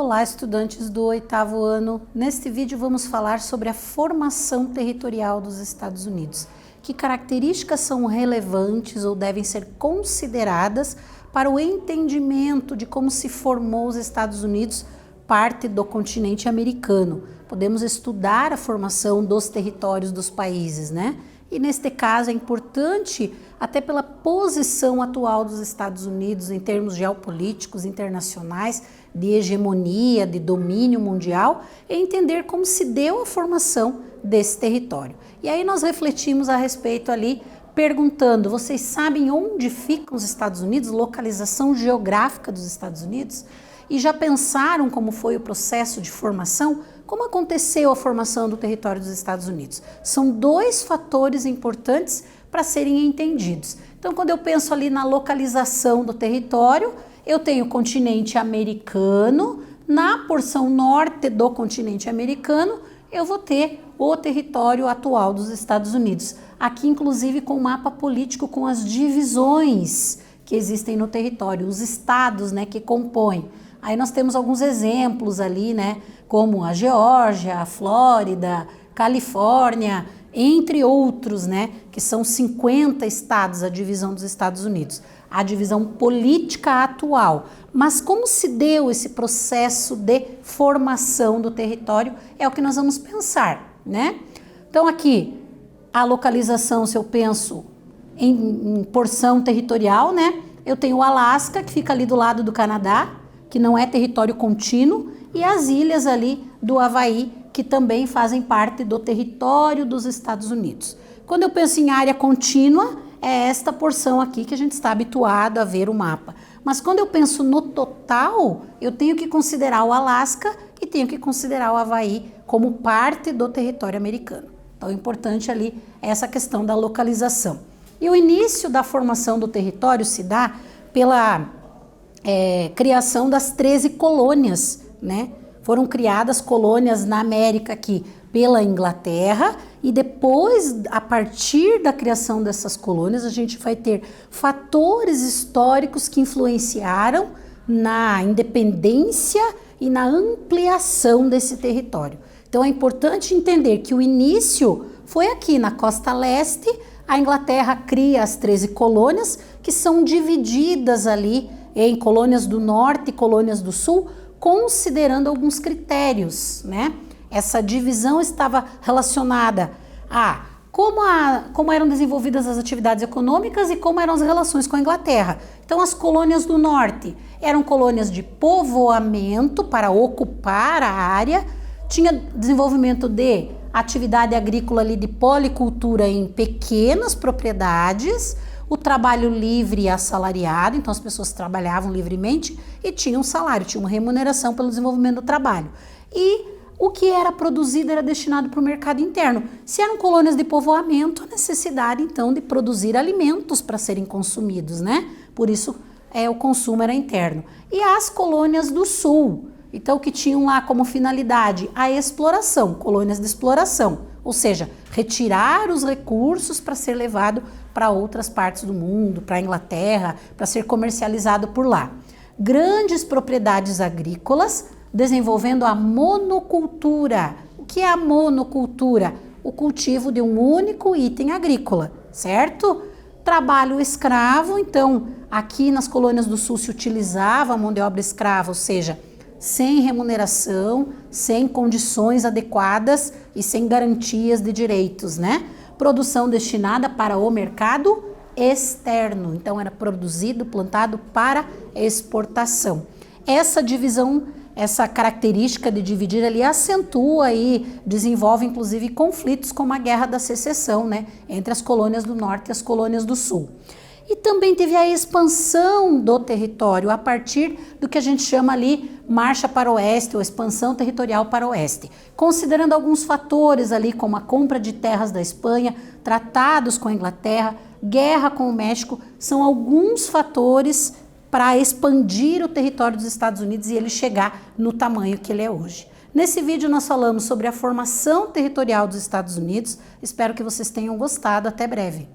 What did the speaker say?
Olá, estudantes do 8º ano. Neste vídeo vamos falar sobre a formação territorial dos Estados Unidos. Que características são relevantes ou devem ser consideradas para o entendimento de como se formou os Estados Unidos, parte do continente americano. Podemos estudar a formação dos territórios dos países, né? E neste caso é importante, até pela posição atual dos Estados Unidos em termos geopolíticos internacionais, de hegemonia, de domínio mundial, entender como se deu a formação desse território. E aí nós refletimos a respeito ali, perguntando, vocês sabem onde ficam os Estados Unidos, localização geográfica dos Estados Unidos? E já pensaram como foi o processo de formação? Como aconteceu a formação do território dos Estados Unidos? São dois fatores importantes para serem entendidos. Então, quando eu penso ali na localização do território, eu tenho o continente americano, na porção norte do continente americano, eu vou ter o território atual dos Estados Unidos. Aqui, inclusive, com o mapa político, com as divisões que existem no território, os estados, né, que compõem. Aí nós temos alguns exemplos ali, né, como a Geórgia, a Flórida, Califórnia, entre outros, né, que são 50 estados, a divisão dos Estados Unidos, a divisão política atual. Mas como se deu esse processo de formação do território é o que nós vamos pensar, né? Então aqui, a localização, se eu penso em porção territorial, né, eu tenho o Alasca, que fica ali do lado do Canadá, que não é território contínuo, e as ilhas ali do Havaí, que também fazem parte do território dos Estados Unidos. Quando eu penso em área contínua, é esta porção aqui que a gente está habituado a ver o mapa. Mas quando eu penso no total, eu tenho que considerar o Alasca e tenho que considerar o Havaí como parte do território americano. Então é importante ali essa questão da localização. E o início da formação do território se dá pela criação das 13 colônias, né? Foram criadas colônias na América aqui pela Inglaterra e depois, a partir da criação dessas colônias, a gente vai ter fatores históricos que influenciaram na independência e na ampliação desse território. Então é importante entender que o início foi aqui na costa leste, a Inglaterra cria as 13 colônias que são divididas ali em colônias do norte e colônias do sul, considerando alguns critérios, né? Essa divisão estava relacionada a como eram desenvolvidas as atividades econômicas e como eram as relações com a Inglaterra. Então, as colônias do norte eram colônias de povoamento para ocupar a área, tinha desenvolvimento de atividade agrícola ali de policultura em pequenas propriedades, o trabalho livre e assalariado, então as pessoas trabalhavam livremente e tinham salário, tinham remuneração pelo desenvolvimento do trabalho. E o que era produzido era destinado para o mercado interno. Se eram colônias de povoamento, a necessidade então de produzir alimentos para serem consumidos, né? Por isso o consumo era interno. E as colônias do sul, então que tinham lá como finalidade a exploração, colônias de exploração, ou seja, retirar os recursos para ser levado para outras partes do mundo, para a Inglaterra, para ser comercializado por lá. Grandes propriedades agrícolas, desenvolvendo a monocultura. O que é a monocultura? O cultivo de um único item agrícola, certo? Trabalho escravo, então aqui nas colônias do sul se utilizava a mão de obra escrava, ou seja, sem remuneração, sem condições adequadas e sem garantias de direitos, né? Produção destinada para o mercado externo, então era produzido, plantado para exportação. Essa divisão, essa característica de dividir ali acentua e desenvolve inclusive conflitos como a Guerra da Secessão, né? Entre as colônias do norte e as colônias do sul. E também teve a expansão do território a partir do que a gente chama ali marcha para o oeste ou expansão territorial para o oeste. Considerando alguns fatores ali como a compra de terras da Espanha, tratados com a Inglaterra, guerra com o México, são alguns fatores para expandir o território dos Estados Unidos e ele chegar no tamanho que ele é hoje. Nesse vídeo nós falamos sobre a formação territorial dos Estados Unidos. Espero que vocês tenham gostado. Até breve.